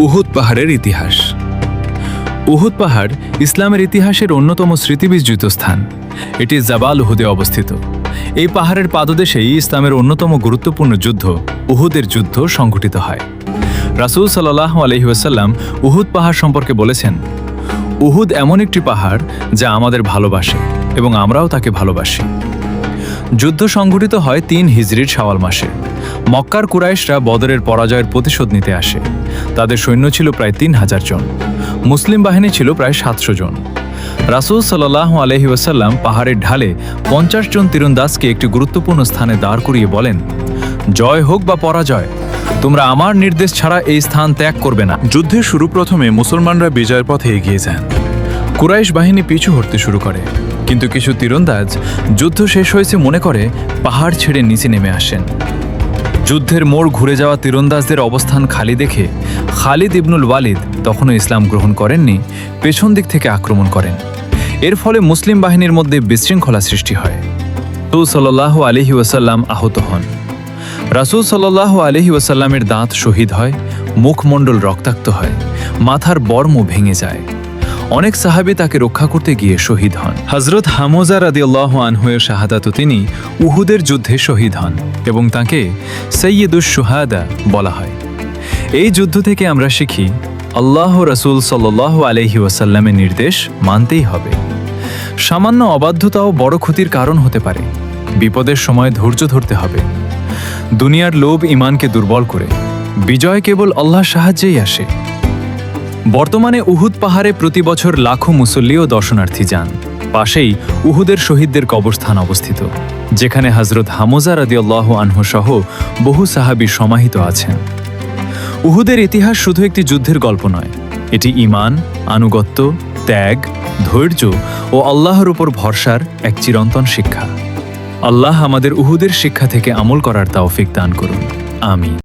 উহুদ পাহাড়ের ইতিহাস। উহুদ পাহাড় ইসলামের ইতিহাসের অন্যতম স্মৃতিবিজড়িত স্থান। এটি জাবাল উহুদে অবস্থিত। এই পাহাড়ের পাদদেশেই ইসলামের অন্যতম গুরুত্বপূর্ণ যুদ্ধ উহুদের যুদ্ধ সংঘটিত হয়। রাসূল সাল্লাল্লাহু আলাইহি ওয়াসাল্লাম উহুদ পাহাড় সম্পর্কে বলেছেন, উহুদ এমন একটি পাহাড় যা আমাদের ভালোবাসে এবং আমরাও তাকে ভালোবাসি। যুদ্ধ সংঘটিত হয় ৩ হিজরির শাওয়াল মাসে। মক্কার কুরাইশরা বদরের পরাজয়ের প্রতিশোধ নিতে আসে। তাদের সৈন্য ছিল প্রায় ৩,০০০ জন, মুসলিম বাহিনী ছিল প্রায় ৭০০ জন। রাসূল সাল্লাল্লাহু আলাইহি ওয়াসাল্লাম পাহাড়ের ঢালে ৫০ জন তীরন্দাজকে একটি গুরুত্বপূর্ণ স্থানে দাঁড় করিয়ে বলেন, জয় হোক বা পরাজয়, তোমরা আমার নির্দেশ ছাড়া এই স্থান ত্যাগ করবে না। যুদ্ধের শুরু প্রথমে মুসলমানরা বিজয়ের পথে এগিয়ে যান। কুরাইশ বাহিনী পিছু হটতে শুরু করে, কিন্তু কিছু তীরন্দাজ যুদ্ধ শেষ হয়েছে মনে করে পাহাড় ছেড়ে নিচে নেমে আসেন। যুদ্ধের মোড় ঘুরে যাওয়া তীরন্দাজদের অবস্থান খালি দেখে খালিদ ইবনুল ওয়ালিদ তখনও ইসলাম গ্রহণ করেননি, পেছন দিক থেকে আক্রমণ করেন। এর ফলে মুসলিম বাহিনীর মধ্যে বিশৃঙ্খলা সৃষ্টি হয়। রাসূল সাল্লাল্লাহু আলাইহি ওয়াসাল্লাম আহত হন। রাসূল সাল্লাল্লাহু আলাইহি ওয়াসাল্লামের দাঁত শহীদ হয়, মুখমণ্ডল রক্তাক্ত হয়, মাথার বর্ম ভেঙে যায়। অনেক সাহাবী তাকে রক্ষা করতে গিয়ে শহীদ হন। হযরত হামজা রাদিয়াল্লাহু আনহু এর শাহাদাত তিনি উহুদের যুদ্ধে শহীদ হন এবং তাকে সাইয়্যিদুশ শুহাদা বলা হয়। এই যুদ্ধ থেকে আমরা শিখি, আল্লাহ রাসূল সাল্লাল্লাহু আলাইহি ওয়াসাল্লামের নির্দেশ মানতেই হবে। সামান্য অবাধ্যতাও বড় ক্ষতির কারণ হতে পারে। বিপদের সময় ধৈর্য ধরতে হবে। দুনিয়ার লোভ ঈমানকে দুর্বল করে, বিজয় কেবল আল্লাহর সাহায্যেই আসে। বর্তমানে উহুদ পাহাড়ে প্রতি বছর লাখো মুসল্লি ও দর্শনার্থী যান। পাশেই উহুদের শহীদদের কবরস্থান অবস্থিত, যেখানে হযরত হামজা রাদিয়াল্লাহু আনহু সহ বহু সাহাবী সমাহিত আছেন। উহুদের ইতিহাস শুধু একটি যুদ্ধের গল্প নয়, এটি ঈমান, আনুগত্য, ত্যাগ, ধৈর্য ও আল্লাহর উপর ভরসার এক চিরন্তন শিক্ষা। আল্লাহ আমাদের উহুদের শিক্ষা থেকে আমল করার তৌফিক দান করুন। আমিন।